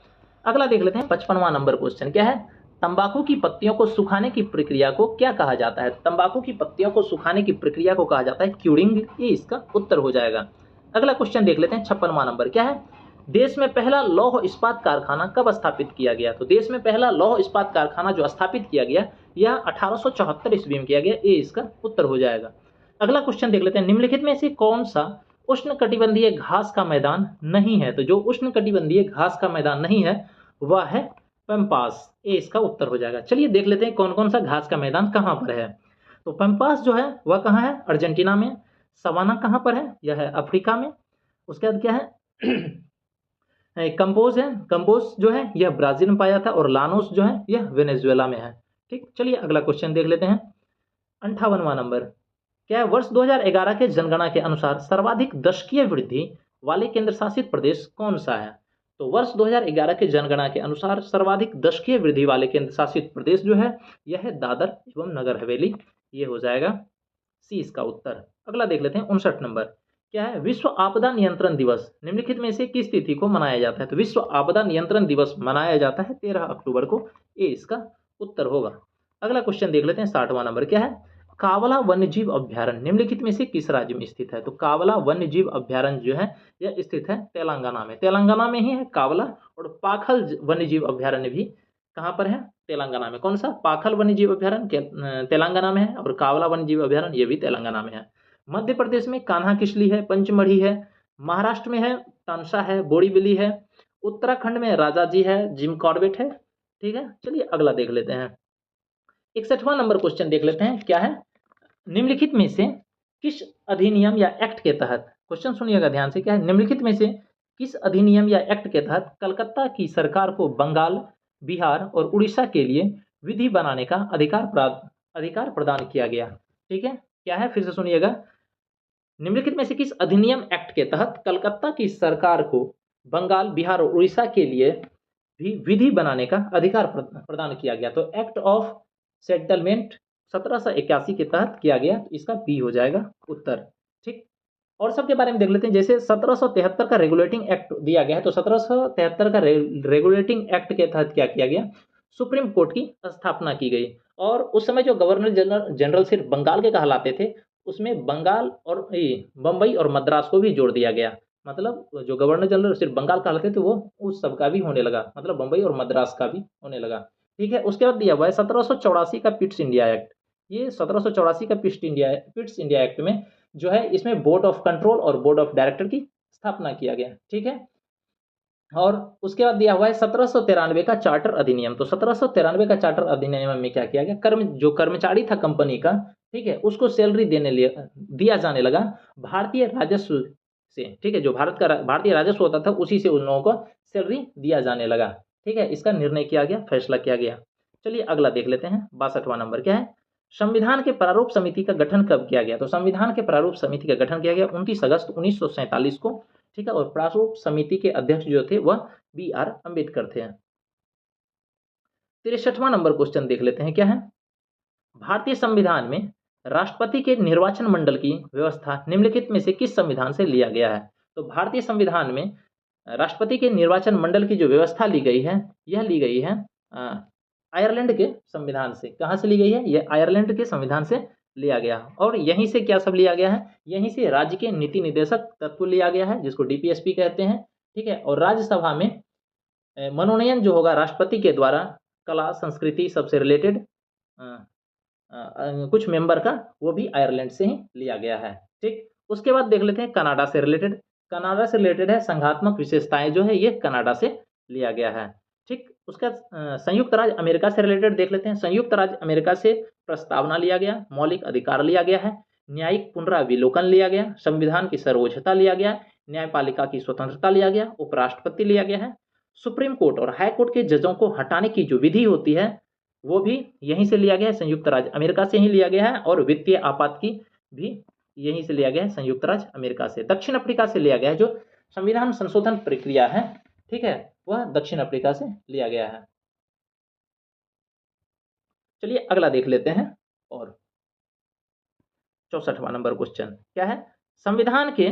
अगला देख लेते हैं 55वां नंबर क्वेश्चन, क्या है, तंबाकू की पत्तियों को सुखाने की प्रक्रिया को क्या कहा जाता है, तंबाकू की पत्तियों को सुखाने की प्रक्रिया को कहा जाता है क्यूरिंग, ये इसका उत्तर हो जाएगा। अगला क्वेश्चन देख लेते हैं 56वां नंबर, क्या है, देश में पहला लौह इस्पात कारखाना कब स्थापित किया गया? तो देश में पहला लौह इस्पात कारखाना जो स्थापित किया गया यह 1874 ईस्वी में किया गया। ये इसका उत्तर हो जाएगा। अगला क्वेश्चन देख लेते हैं, निम्नलिखित में से कौन सा उष्णकटिबंधीय घास का मैदान नहीं है? तो जो उष्णकटिबंधीय घास का मैदान नहीं है वह है पैम्पास। ये इसका उत्तर हो जाएगा। चलिए देख लेते हैं कौन कौन सा घास का मैदान कहाँ पर है। तो पैम्पास जो है वह कहाँ है? अर्जेंटीना में। सवाना कहाँ पर है? यह है अफ्रीका में। उसके बाद क्या है? कंपोज है। कंपोज जो है यह ब्राजील में पाया था और लानोस जो है यह वेनेजुएला में है। ठीक, चलिए अगला क्वेश्चन देख लेते हैं। 58वां नंबर, क्या है? वर्ष 2011 के जनगणना के अनुसार सर्वाधिक दशकीय वृद्धि वाले केंद्र शासित प्रदेश कौन सा है? तो वर्ष 2011 के जनगणना के अनुसार सर्वाधिक दशकीय वृद्धि वाले केंद्र शासित प्रदेश जो है यह है दादर एवं नगर हवेली। ये हो जाएगा सी इसका उत्तर। अगला देख लेते हैं 59 नंबर, क्या है? विश्व आपदा नियंत्रण दिवस निम्नलिखित में से किस तिथि को मनाया जाता है? तो विश्व आपदा नियंत्रण दिवस मनाया जाता है 13 अक्टूबर को। ये इसका उत्तर होगा। अगला क्वेश्चन देख लेते हैं 60वां नंबर, क्या है? कावला वन्यजीव अभ्यारण्य निम्नलिखित में से किस राज्य में स्थित है? तो कावला वन्यजीव अभ्यारण्य जो है यह स्थित है तेलंगाना में। तेलंगाना में ही है कावला। और पाखल वन्यजीव अभ्यारण्य भी कहाँ पर है? तेलंगाना में। कौन सा? पाखल वन्यजीव अभ्यारण्य तेलंगाना में है और कावला वन्यजीव अभ्यारण्य ये भी तेलंगाना में है। मध्य प्रदेश में कान्हा किसली है, पंचमढ़ी है। महाराष्ट्र में है तानसा है, बोरीवली है। उत्तराखंड में राजाजी है, जिम कॉर्बेट है। ठीक है, चलिए अगला देख लेते हैं। 61वां नंबर क्वेश्चन देख लेते हैं, क्या है? निम्नलिखित में से किस अधिनियम या एक्ट के तहत, क्वेश्चन सुनिएगा ध्यान से, क्या है? निम्नलिखित में से किस अधिनियम या एक्ट के तहत कलकत्ता की सरकार को बंगाल, बिहार और उड़ीसा के लिए विधि बनाने का अधिकार प्रदान किया गया? ठीक है, क्या है? फिर से सुनिएगा। निम्नलिखित में से किस अधिनियम एक्ट के तहत कलकत्ता की सरकार को बंगाल, बिहार और उड़ीसा के लिए भी विधि बनाने का अधिकार प्रदान किया गया? तो एक्ट ऑफ सेटलमेंट 1781 के तहत किया गया। तो इसका बी हो जाएगा उत्तर। ठीक, और सबके बारे में देख लेते हैं। जैसे 1773 का रेगुलेटिंग एक्ट दिया गया है, तो 1773 का रेगुलेटिंग एक्ट के तहत क्या किया गया? सुप्रीम कोर्ट की स्थापना की गई। और उस समय जो गवर्नर जनरल सिर्फ बंगाल के कहलाते थे, उसमें बंगाल और बम्बई और मद्रास को भी जोड़ दिया गया। मतलब जो गवर्नर जनरल सिर्फ बंगाल कहलाते थे वो उस सब का भी होने लगा, मतलब बम्बई और मद्रास का भी होने लगा। ठीक है, उसके बाद दिया हुआ है 1784 का पिट्स इंडिया एक्ट। ये 1784 का पिट्स इंडिया एक्ट में जो है इसमें बोर्ड ऑफ कंट्रोल और बोर्ड ऑफ डायरेक्टर की स्थापना किया गया। ठीक है, और उसके बाद दिया हुआ है 1793 का चार्टर अधिनियम। तो 1793 का चार्टर अधिनियम में क्या किया गया? जो कर्मचारी था कंपनी का, ठीक है, उसको सैलरी दिया जाने लगा भारतीय राजस्व से। ठीक है, जो भारतीय राजस्व होता था उसी से उन लोगों को सैलरी दिया जाने लगा। ठीक है, इसका निर्णय किया गया, फैसला किया गया। चलिए अगला देख लेते हैं 62वां नंबर, क्या है? संविधान के प्रारूप समिति का गठन कब किया गया? तो संविधान के प्रारूप समिति का गठन किया गया 29 अगस्त 1947 को। ठीक है, और प्रारूप समिति के अध्यक्ष जो थे वह बी.आर. अम्बेडकर थे। 63वां नंबर क्वेश्चन देख लेते हैं, क्या है? भारतीय संविधान में राष्ट्रपति के निर्वाचन मंडल की व्यवस्था निम्नलिखित में से किस संविधान से लिया गया है? तो भारतीय संविधान में राष्ट्रपति के निर्वाचन मंडल की जो व्यवस्था ली गई है यह ली गई है आयरलैंड के संविधान से। कहाँ से ली गई है? यह आयरलैंड के संविधान से लिया गया। और यहीं से क्या सब लिया गया है? यहीं से राज्य के नीति निदेशक तत्व लिया गया है, जिसको डीपीएसपी कहते हैं। ठीक है, और राज्यसभा में मनोनयन जो होगा राष्ट्रपति के द्वारा कला संस्कृति सबसे रिलेटेड कुछ मेंबर का, वो भी आयरलैंड से ही लिया गया है। ठीक, उसके बाद देख लेते हैं कनाडा से रिलेटेड। कनाडा से रिलेटेड है संघात्मक विशेषताएं जो है ये कनाडा से लिया गया है। ठीक, उसका संयुक्त राज्य अमेरिका से रिलेटेड देख लेते हैं। संयुक्त राज्य अमेरिका से प्रस्तावना लिया गया, मौलिक अधिकार लिया गया है, न्यायिक पुनराविलोकन लिया गया, संविधान की सर्वोच्चता लिया गया, न्यायपालिका की स्वतंत्रता लिया गया, उपराष्ट्रपति लिया गया है, सुप्रीम कोर्ट और हाई कोर्ट के जजों को हटाने की जो विधि होती है वो भी यहीं से लिया गया है, संयुक्त राज्य अमेरिका से ही लिया गया है। और वित्तीय आपात की भी यहीं से लिया गया है, संयुक्त राज्य अमेरिका से। दक्षिण अफ्रीका से लिया गया है, जो संविधान संशोधन प्रक्रिया है, ठीक है, वह दक्षिण अफ्रीका से लिया गया है। चलिए अगला देख लेते हैं। और 64वां नंबर क्वेश्चन क्या है? संविधान के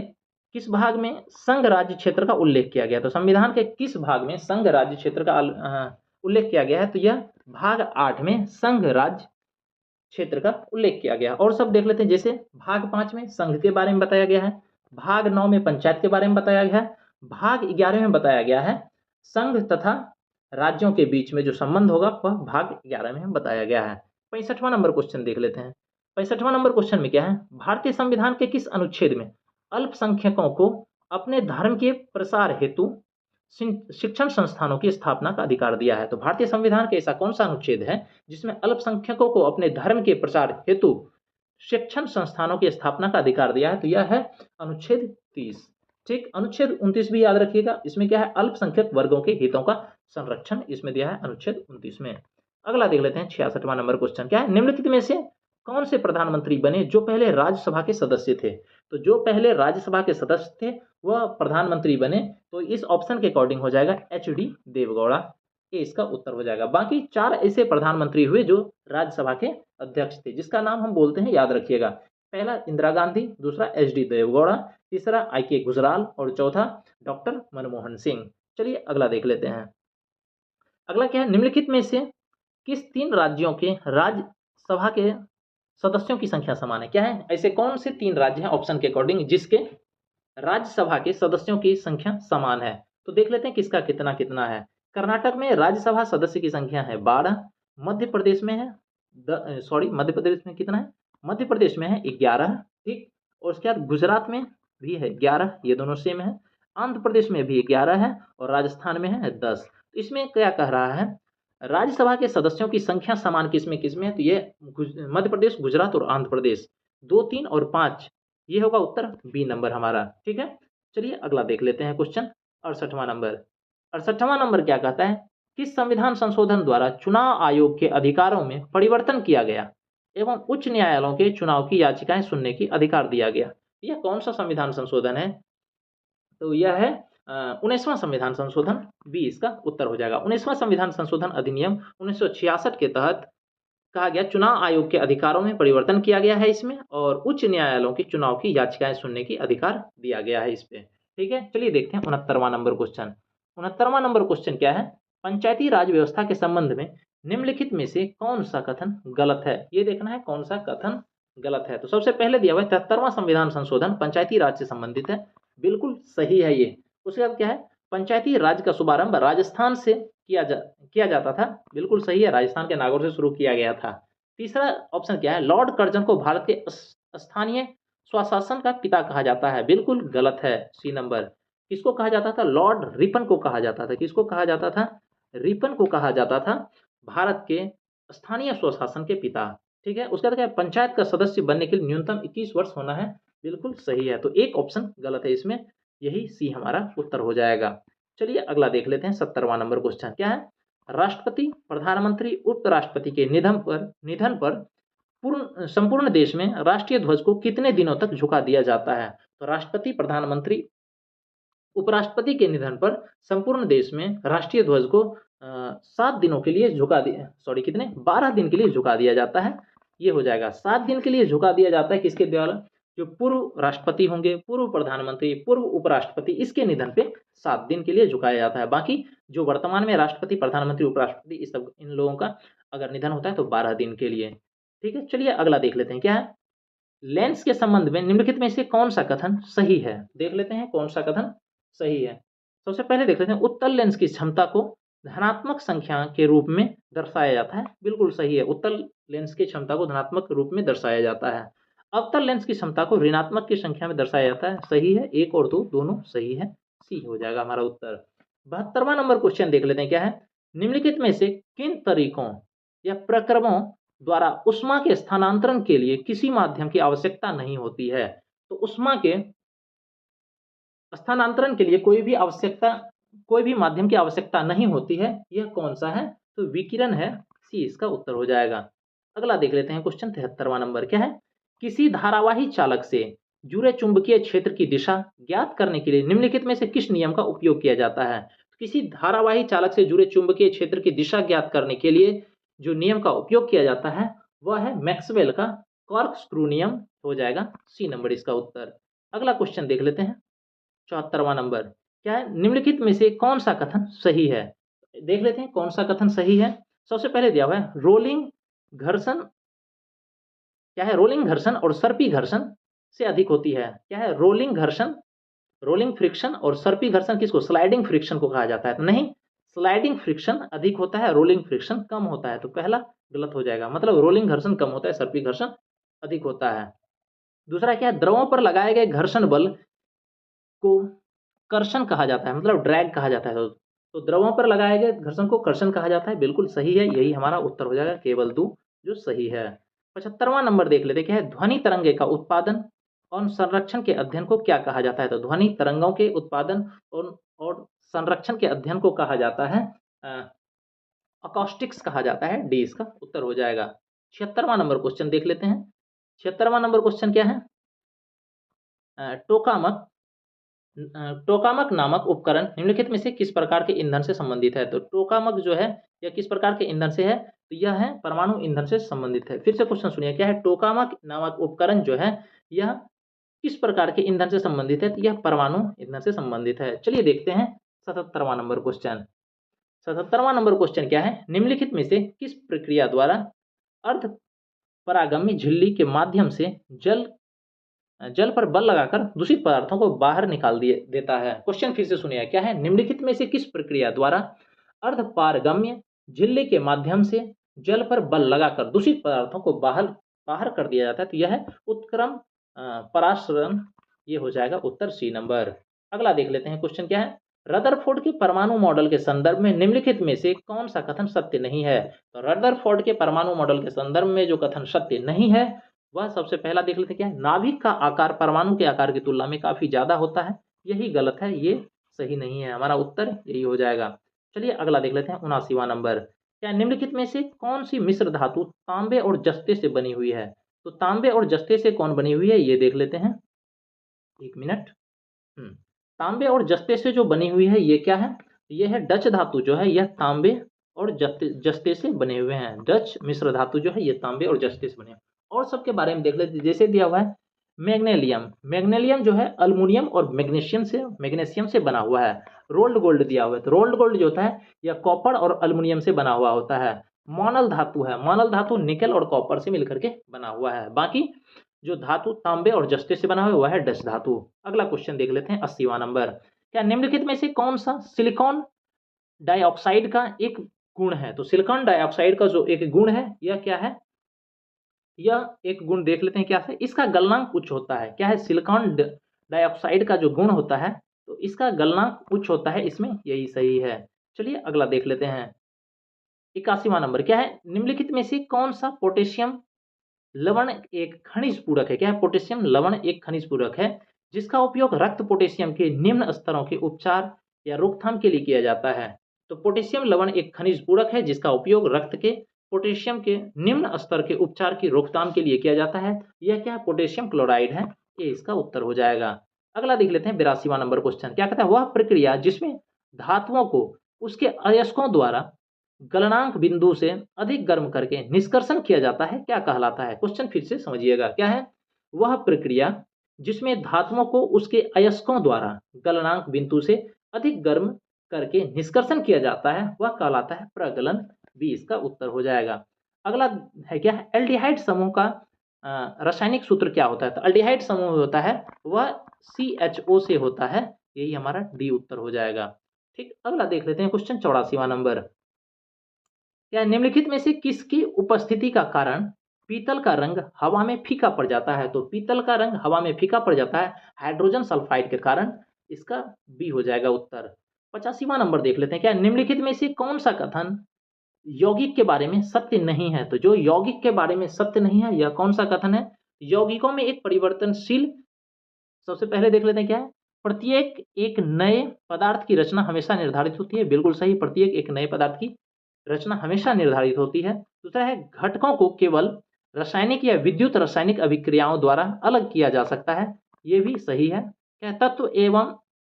किस भाग में संघ राज्य क्षेत्र का उल्लेख किया गया? तो संविधान के किस भाग में संघ राज्य क्षेत्र का उल्लेख किया गया है? तो यह भाग 8 में संघ राज्य क्षेत्र का उल्लेख किया गया। और सब देख लेते हैं। जैसे भाग 5 में संघ के बारे में बताया गया है, भाग 9 में पंचायत के बारे में बताया गया है, भाग 11 में बताया गया है संघ तथा राज्यों के बीच में जो संबंध होगा वह भाग 11 में बताया गया है। 65वां नंबर क्वेश्चन देख लेते हैं। 65वां नंबर क्वेश्चन में क्या है, भारतीय संविधान के किस अनुच्छेद में अल्पसंख्यकों को अपने धर्म के प्रसार हेतु शिक्षण संस्थानों की स्थापना का अधिकार दिया है? तो भारतीय संविधान के ऐसा कौन सा अनुच्छेद है जिसमें अल्पसंख्यकों को अपने धर्म के प्रसार हेतु शिक्षण संस्थानों की स्थापना का अधिकार दिया है? तो यह है अनुच्छेद 30। ठीक, अनुच्छेद 29 भी याद रखिएगा। इसमें क्या है, अल्पसंख्यक वर्गों के हितों का संरक्षण इसमें दिया है अनुच्छेद 29 में। अगला देख लेते हैं 66वां नंबर क्वेश्चन क्या है, निम्नलिखित में से कौन से प्रधानमंत्री बने जो पहले राज्यसभा के सदस्य थे? तो जो पहले राज्यसभा के सदस्य थे वह प्रधानमंत्री बने, तो इस ऑप्शन के अकॉर्डिंग हो जाएगा एच.डी. देवगौड़ा, ये इसका उत्तर हो जाएगा। बाकी 4 ऐसे प्रधानमंत्री हुए जो राज्यसभा के अध्यक्ष थे, जिसका नाम हम बोलते हैं, याद रखिएगा। पहला इंदिरा गांधी, दूसरा एच.डी. देवगौड़ा, तीसरा आई.के. गुजराल और चौथा डॉक्टर मनमोहन सिंह। चलिए अगला देख लेते हैं। अगला क्या है, निम्नलिखित में से किस 3 राज्यों के राज्यसभा के सदस्यों की संख्या समान है? क्या है, ऐसे कौन से 3 राज्य हैं ऑप्शन के अकॉर्डिंग जिसके राज्यसभा के सदस्यों की संख्या समान है? तो देख लेते हैं किसका कितना कितना है। कर्नाटक में राज्यसभा सदस्य की संख्या है 12, मध्य प्रदेश में है मध्य प्रदेश में कितना है, मध्य प्रदेश में है 11, ठीक, और उसके बाद गुजरात में भी है 11, ये दोनों सेम है, आंध्र प्रदेश में भी 11 है और राजस्थान में है 10। तो इसमें क्या कह रहा है, राज्यसभा के सदस्यों की संख्या समान किसमें किसमें है? तो ये मध्य प्रदेश, गुजरात और आंध्र प्रदेश, 2, 3 और 5, ये होगा उत्तर बी नंबर हमारा। ठीक है, चलिए अगला देख लेते हैं क्वेश्चन 68वां नंबर। 68वां नंबर क्या कहता है, किस संविधान संशोधन द्वारा चुनाव आयोग के अधिकारों में परिवर्तन किया गया एवं उच्च न्यायालयों के चुनाव की याचिकाएं सुनने की अधिकार दिया गया? यह कौन सा संविधान संशोधन है? तो यह है 19वां संविधान संशोधन, बी इसका उत्तर हो जाएगा। 19वां संविधान संशोधन अधिनियम 1966 के तहत कहा गया चुनाव आयोग के अधिकारों में परिवर्तन किया गया है इसमें, और उच्च न्यायालयों की चुनाव की याचिकाएं सुनने की अधिकार दिया गया है इस पे। ठीक है, चलिए देखते हैं 69वां नंबर क्वेश्चन। 69वां नंबर क्वेश्चन क्या है, पंचायती राज व्यवस्था के संबंध में निम्नलिखित में से कौन सा कथन गलत है? ये देखना है कौन सा कथन गलत है। तो सबसे पहले दिया हुआ है 73वां संविधान संशोधन पंचायती राज से संबंधित है, बिल्कुल सही है ये। उसके बाद क्या है, पंचायती राज का शुभारंभ राजस्थान से किया जाता था, बिल्कुल सही है, राजस्थान के नागौर से शुरू किया गया था। तीसरा ऑप्शन क्या है, लॉर्ड कर्जन को भारत के स्थानीय स्वशासन का पिता कहा जाता है, बिल्कुल गलत है, सी नंबर। किसको कहा जाता था? लॉर्ड रिपन को कहा जाता था। किसको कहा जाता था? रिपन को कहा जाता था भारत के स्थानीय स्वशासन के पिता। ठीक है, उसके बाद क्या है, पंचायत का सदस्य बनने के लिए न्यूनतम 21 वर्ष होना है, बिल्कुल सही है। तो एक ऑप्शन गलत है इसमें, यही सी हमारा उत्तर हो जाएगा। चलिए अगला देख लेते हैं 70वां नंबर क्वेश्चन क्या है, राष्ट्रपति, प्रधानमंत्री, उपराष्ट्रपति के निधन पर संपूर्ण देश में राष्ट्रीय ध्वज को कितने दिनों तक झुका दिया जाता है? तो राष्ट्रपति, प्रधानमंत्री, उपराष्ट्रपति के निधन पर संपूर्ण देश में राष्ट्रीय ध्वज को 7 दिनों के लिए झुका दिया, सॉरी कितने, 12 दिन के लिए झुका दिया जाता है। ये हो जाएगा 7 दिन के लिए झुका दिया जाता है, किसके द्वारा? जो पूर्व राष्ट्रपति होंगे, पूर्व प्रधानमंत्री, पूर्व उपराष्ट्रपति, इसके निधन पे 7 दिन के लिए झुकाया जाता है। बाकी जो वर्तमान में राष्ट्रपति, प्रधानमंत्री, उपराष्ट्रपति, इस सब इन लोगों का अगर निधन होता है तो 12 दिन के लिए। ठीक है, चलिए अगला देख लेते हैं क्या है, लेंस के संबंध में निम्नलिखित में से कौन सा कथन सही है? देख लेते हैं कौन सा कथन सही है। सबसे पहले देख लेते हैं, उत्तल लेंस की क्षमता को धनात्मक संख्या के रूप में दर्शाया जाता है, बिल्कुल सही है, उत्तल लेंस की क्षमता को धनात्मक रूप में दर्शाया जाता है। अवतल लेंस की क्षमता को ऋणात्मक की संख्या में दर्शाया जाता है, सही है, 1 और 2 दोनों सही है, सी हो जाएगा हमारा उत्तर। 72वां नंबर क्वेश्चन देख लेते हैं क्या है, निम्नलिखित में से किन तरीकों या प्रक्रमों द्वारा उष्मा के स्थानांतरण के लिए किसी माध्यम की आवश्यकता नहीं होती है? तो उष्मा के स्थानांतरण के लिए कोई भी माध्यम की आवश्यकता नहीं होती है, यह कौन सा है? तो विकिरण है, सी इसका उत्तर हो जाएगा। अगला देख लेते हैं क्वेश्चन 73वां नंबर क्या है, किसी धारावाही चालक से जुड़े चुंबकीय क्षेत्र की दिशा ज्ञात करने के लिए निम्नलिखित में से किस नियम का उपयोग किया जाता है? किसी धारावाही चालक से जुड़े चुंबकीय क्षेत्र की दिशा ज्ञात करने के लिए जो नियम का उपयोग किया जाता है वह है मैक्सवेल का कॉर्कस्क्रू नियम, हो जाएगा सी नंबर इसका उत्तर। अगला क्वेश्चन देख लेते हैं 74वां नंबर क्या है, निम्नलिखित में से कौन सा कथन सही है? देख लेते हैं कौन सा कथन सही है। सबसे पहले दिया हुआ है रोलिंग घर्षण, क्या है, रोलिंग घर्षण और सर्पी घर्षण से अधिक होती है। क्या है, रोलिंग घर्षण रोलिंग फ्रिक्शन और सर्पी घर्षण किसको, स्लाइडिंग फ्रिक्शन को कहा जाता है? तो नहीं, स्लाइडिंग फ्रिक्शन अधिक होता है, रोलिंग फ्रिक्शन कम होता है। तो पहला गलत हो जाएगा, मतलब रोलिंग घर्षण कम होता है, सर्पी घर्षण अधिक होता है। दूसरा क्या है, द्रवों पर लगाए गए घर्षण बल को कर्षण कहा जाता है, मतलब ड्रैग कहा जाता है। तो द्रवों पर लगाए गए घर्षण को कर्षण कहा जाता है, बिल्कुल सही है, यही हमारा उत्तर हो जाएगा, केवल 2 जो सही है। 75वां नंबर देख लेते, क्या है, ध्वनि तरंगे का उत्पादन और संरक्षण के अध्ययन को क्या कहा जाता है? तो ध्वनि तरंगों के उत्पादन और संरक्षण के अध्ययन को कहा जाता है अकॉस्टिक्स कहा जाता है, डी इसका उत्तर हो जाएगा। 76वां नंबर क्वेश्चन देख लेते हैं। 76वां नंबर क्वेश्चन क्या है, टोकामक टोकामक नामक उपकरण निम्नलिखित में से किस प्रकार के ईंधन से संबंधित है? तो टोकामक जो है यह किस प्रकार के ईंधन से है? तो यह है परमाणु ईंधन से संबंधित है। फिर से क्वेश्चन सुनिए, क्या है, टोकामक नामक उपकरण जो है यह किस प्रकार के ईंधन से संबंधित है? तो यह परमाणु ईंधन से संबंधित है। चलिए देखते हैं 77वां नंबर क्वेश्चन। 77वां नंबर क्वेश्चन क्या है, निम्नलिखित में से किस प्रक्रिया द्वारा अर्ध परागम्य झिल्ली के माध्यम से जल जल पर बल लगाकर दूषित पदार्थों को बाहर निकाल देता है? क्वेश्चन फिर से सुनिए, क्या है, निम्नलिखित में से किस प्रक्रिया द्वारा अर्धपारगम्य झिल्ली के माध्यम से जल पर बल लगाकर दूषित पदार्थों को बाहर बाहर कर दिया जाता है? तो यह है उत्क्रम परासरण, ये हो जाएगा उत्तर सी नंबर। अगला देख लेते हैं, क्वेश्चन क्या है, रदरफोर्ड के परमाणु मॉडल के संदर्भ में निम्नलिखित में से कौन सा कथन सत्य नहीं है? तो रदरफोर्ड के परमाणु मॉडल के संदर्भ में जो कथन सत्य नहीं है वह सबसे पहला देख लेते हैं, क्या है, नाभिक का आकार परमाणु के आकार की तुलना में काफी ज्यादा होता है, यही गलत है, ये सही नहीं है, हमारा उत्तर यही हो जाएगा। चलिए अगला देख लेते हैं 79वां नंबर, क्या निम्नलिखित में से कौन सी मिश्र धातु तांबे और जस्ते से बनी हुई है? तो तांबे और जस्ते से कौन बनी हुई है, ये देख लेते हैं, एक मिनट। तांबे और जस्ते से जो बनी हुई है ये क्या है, ये है डच धातु जो है, यह तांबे और जस्ते से बने हुए हैं। डच मिश्र धातु जो है ये तांबे और जस्ते से बने। और सबके बारे में देख लेते, जैसे दिया हुआ है मैग्नेलियम, मैग्नेलियम जो है अल्युमिनियम और मैग्नीशियम से बना हुआ है। रोल्ड गोल्ड दिया हुआ है, तो रोल्ड गोल्ड जो होता है यह कॉपर और अल्युमिनियम से बना हुआ होता है। मोनल धातु है, मोनल धातु निकल और कॉपर से मिलकर के बना हुआ है। बाकी जो धातु तांबे और जस्ते से बना हुआ है वह है डच धातु। अगला क्वेश्चन देख लेते हैं 80वां नंबर, क्या निम्नलिखित में से कौन सा सिलिकॉन डाइऑक्साइड का एक गुण है? तो सिलिकॉन डाइऑक्साइड का जो एक गुण है यह क्या है, यह एक गुण देख लेते हैं क्या है, इसका गलनांक उच्च होता है। क्या है, सिलिकॉन डाइऑक्साइड का जो गुण होता है तो इसका गलनांक उच्च होता है, इसमें यही सही है। चलिए अगला देख लेते हैं 81वां नंबर, क्या है, निम्नलिखित में से कौन सा पोटेशियम लवण एक खनिज पूरक है? क्या है, पोटेशियम लवण एक खनिज पूरक है जिसका उपयोग रक्त पोटेशियम के निम्न स्तरों के उपचार या रोकथाम के लिए किया जाता है? तो पोटेशियम लवण एक खनिज पूरक है जिसका उपयोग रक्त के पोटेशियम के निम्न स्तर के उपचार की रोकथाम के लिए किया जाता है। यह क्या है, पोटेशियम क्लोराइड है, ये इसका उत्तर हो जाएगा। अगला देख लेते हैं 82वां नंबर क्वेश्चन, क्या कहता है, वह प्रक्रिया जिसमें धातुओं को उसके अयस्कों द्वारा गलनांक बिंदु से अधिक गर्म करके निष्कर्षण किया जाता है क्या कहलाता है? क्वेश्चन फिर से समझिएगा, क्या है, वह प्रक्रिया जिसमें धातुओं को उसके अयस्कों द्वारा गलनांक बिंदु से अधिक गर्म करके निष्कर्षण किया जाता है वह कहलाता है प्रगलन, बी इसका उत्तर हो जाएगा। अगला है क्या है, एल्डिहाइड समूह का रासायनिक सूत्र क्या होता है? तो एल्डिहाइड समूह होता है वह CHO से होता है, यही हमारा डी उत्तर हो जाएगा। ठीक, अगला देख लेते हैं क्वेश्चन 84वां नंबर, क्या निम्नलिखित में से किसकी उपस्थिति का कारण पीतल का रंग हवा में फीका पड़ जाता है? तो पीतल का रंग हवा में फीका पड़ जाता है हाइड्रोजन सल्फाइड के कारण, इसका बी हो जाएगा उत्तर। 85वां नंबर देख लेते हैं, क्या निम्नलिखित में से कौन सा कथन यौगिक के बारे में सत्य नहीं है? तो जो यौगिक के बारे में सत्य नहीं है यह कौन सा कथन है, यौगिकों में एक परिवर्तनशील, सबसे पहले देख लेते हैं क्या है, प्रत्येक एक नए पदार्थ की रचना हमेशा निर्धारित होती है, बिल्कुल सही, प्रत्येक एक नए पदार्थ की रचना हमेशा निर्धारित होती है। दूसरा है घटकों को केवल रासायनिक या विद्युत रासायनिक अभिक्रियाओं द्वारा अलग किया जा सकता है, ये भी सही है। क्या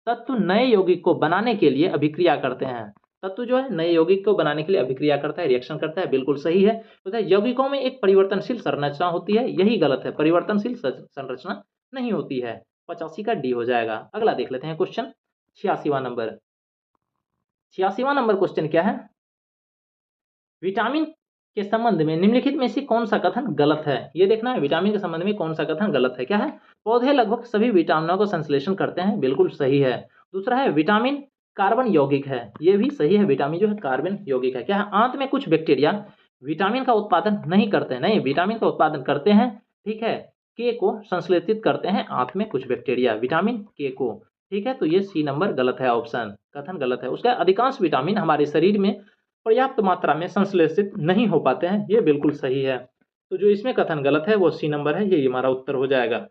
तत्व नए यौगिक को बनाने के लिए अभिक्रिया करते हैं, तत्व जो है नए यौगिक को बनाने के लिए अभिक्रिया करता है, रिएक्शन करता है, बिल्कुल सही है। तो यौगिकों में एक परिवर्तनशील संरचना होती है, यही गलत है, परिवर्तनशील संरचना नहीं होती है। 85 का डी हो जाएगा। अगला देख लेते हैं क्वेश्चन 86वां नंबर, 86वां नंबर क्वेश्चन क्या है, विटामिन के संबंध में निम्नलिखित में से कौन सा कथन गलत है? ये देखना है विटामिन के संबंध में कौन सा कथन गलत है। क्या है? पौधे लगभग सभी विटामिनों का संश्लेषण करते हैं, बिल्कुल सही है। दूसरा है विटामिन कार्बन यौगिक है, ये भी सही है, विटामिन जो है कार्बन यौगिक है। क्या है? आंत में कुछ बैक्टीरिया विटामिन का उत्पादन नहीं करते हैं, नहीं विटामिन का उत्पादन करते हैं, ठीक है, के को संश्लेषित करते हैं आंत में कुछ बैक्टीरिया, विटामिन के को, ठीक है। तो ये सी नंबर गलत है, ऑप्शन कथन गलत है। उसका अधिकांश विटामिन हमारे शरीर में पर्याप्त मात्रा में संश्लेषित नहीं हो पाते हैं, ये बिल्कुल सही है। तो जो इसमें कथन गलत है वो सी नंबर है, ये हमारा उत्तर हो जाएगा।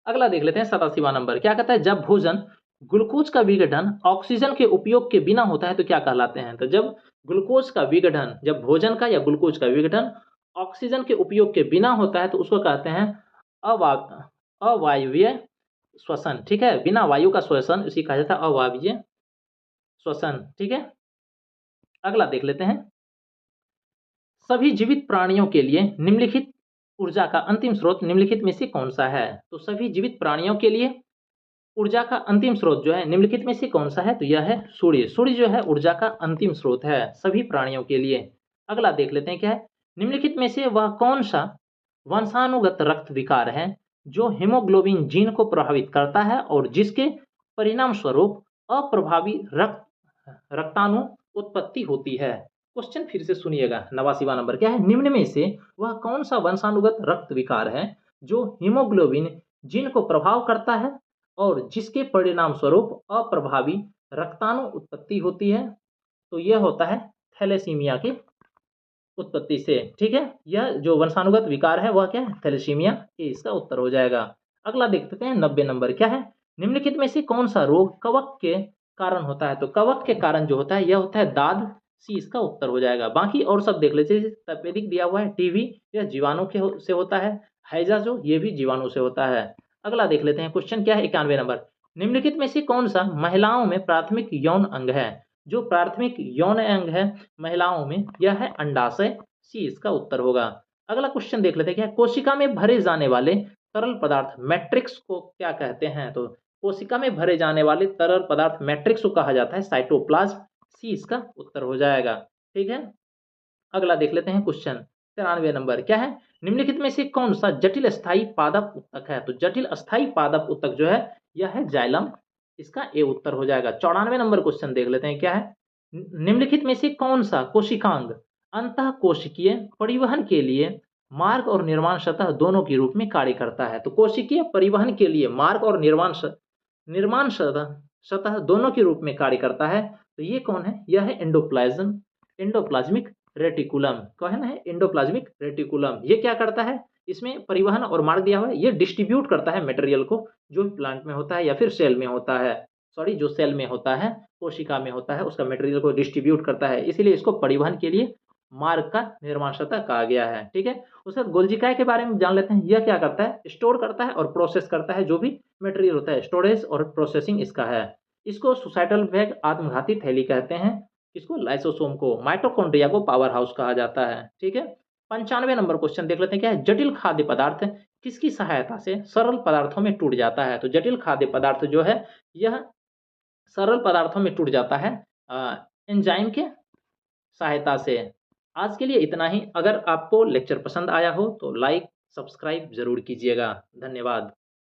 अगला देख लेते हैं 87वां नंबर। क्या कहता है? जब भोजन ग्लूकोज का विघटन ऑक्सीजन के उपयोग के बिना होता है तो क्या कहलाते हैं? तो जब ग्लूकोज का विघटन, जब भोजन का या ग्लूकोज का विघटन ऑक्सीजन के उपयोग के बिना होता है तो उसको कहते हैं अवायवीय श्वसन, ठीक है। बिना वायु का श्वसन इसी कहा जाता है अवायवीय श्वसन, ठीक है। अगला देख लेते हैं। सभी जीवित प्राणियों के लिए निम्नलिखित ऊर्जा का अंतिम स्रोत निम्नलिखित में से कौन सा है? तो सभी जीवित प्राणियों के लिए ऊर्जा का अंतिम स्रोत जो है निम्नलिखित में से कौन सा है? तो यह है सूर्य। सूर्य जो है ऊर्जा का अंतिम स्रोत है सभी प्राणियों के लिए। अगला देख लेते हैं क्या है? निम्नलिखित में से वह कौन सा वंशानुगत रक्त विकार है जो हीमोग्लोबिन जीन को प्रभावित करता है और जिसके परिणाम स्वरूप अप्रभावी रक्ताणु उत्पत्ति होती है? क्वेश्चन फिर से सुनिएगा। 89वां नंबर। क्या है? निम्न में से वह कौन सा वंशानुगत रक्त विकार है जो हीमोग्लोबिन जीन को प्रभाव करता है और जिसके परिणाम स्वरूप अप्रभावी रक्ताणु उत्पत्ति होती है? तो यह होता है थैलेसीमिया की उत्पत्ति से, ठीक है। यह जो वंशानुगत विकार है वह क्या है? थैलेसीमिया, ये इसका उत्तर हो जाएगा। अगला देखते हैं 90 नंबर। क्या है? निम्नलिखित में से कौन सा रोग कवक के कारण होता है? तो कवक के कारण जो होता है यह होता है दाद, सी इसका उत्तर हो जाएगा। बाकी और सब देख लेते हैं। तपेदिक दिया हुआ है, टीबी यह जीवाणु से होता है, हैजा जो ये भी जीवाणु से होता है। अगला देख लेते हैं। क्वेश्चन क्या है? 91 नंबर। निम्नलिखित में से कौन सा महिलाओं में प्राथमिक यौन अंग है? जो प्राथमिक यौन अंग है महिलाओं में यह है अंडाशय, सी इसका उत्तर होगा। अगला क्वेश्चन देख लेते हैं। क्या कोशिका में भरे जाने वाले तरल पदार्थ मैट्रिक्स को क्या कहते हैं? तो कोशिका में भरे जाने वाले तरल पदार्थ मैट्रिक्स को कहा जाता है साइटोप्लाज्म, सी इसका उत्तर हो जाएगा, ठीक है। अगला देख लेते हैं क्वेश्चन 93 नंबर। क्या है? निम्नलिखित में से कौन सा जटिल स्थायी पादप उत्तक है? तो जटिल स्थायी पादप उत्तक जो है यह है जाइलम, इसका ए उत्तर हो जाएगा। 94 नंबर क्वेश्चन देख लेते हैं। क्या है? निम्नलिखित में से कौन सा कोशिकांग अंतः कोशिकीय परिवहन के लिए मार्ग और निर्माण सतह दोनों के रूप में कार्य करता है? तो कोशिकीय परिवहन के लिए मार्ग और निर्माण सतह दोनों के रूप में कार्य करता है। तो ये कौन है? यह है एंडोप्लाज्मिक रेटिकुलम। कौन है? Endoplasmic reticulum. ये क्या करता है? इसमें परिवहन और मार्ग दिया हुआ है। ये डिस्ट्रीब्यूट करता है मटेरियल को, जो प्लांट में होता है या फिर सेल में होता है, सॉरी जो सेल में होता है, कोशिका में होता है, उसका मटेरियल को डिस्ट्रीब्यूट करता है, इसीलिए इसको परिवहन के लिए मार्ग का निर्माण सतह कहा गया है, ठीक है। उसके बाद गोल्जिकाय के बारे में जान लेते हैं। यह क्या करता है? स्टोर करता है और प्रोसेस करता है जो भी मटेरियल होता है, स्टोरेज और प्रोसेसिंग इसका है। इसको सुसाइटल बैग, आत्मघाती थैली कहते हैं। इसको लाइसोसोम को, माइटोकॉन्ड्रिया को पावर हाउस कहा जाता है, ठीक है। 95 नंबर क्वेश्चन देख लेते हैं। क्या है? जटिल खाद्य पदार्थ किसकी सहायता से सरल पदार्थों में टूट जाता है? तो जटिल खाद्य पदार्थ जो है यह सरल पदार्थों में टूट जाता है एंजाइम के सहायता से। आज के लिए इतना ही। अगर आपको लेक्चर पसंद आया हो तो लाइक सब्सक्राइब जरूर कीजिएगा। धन्यवाद।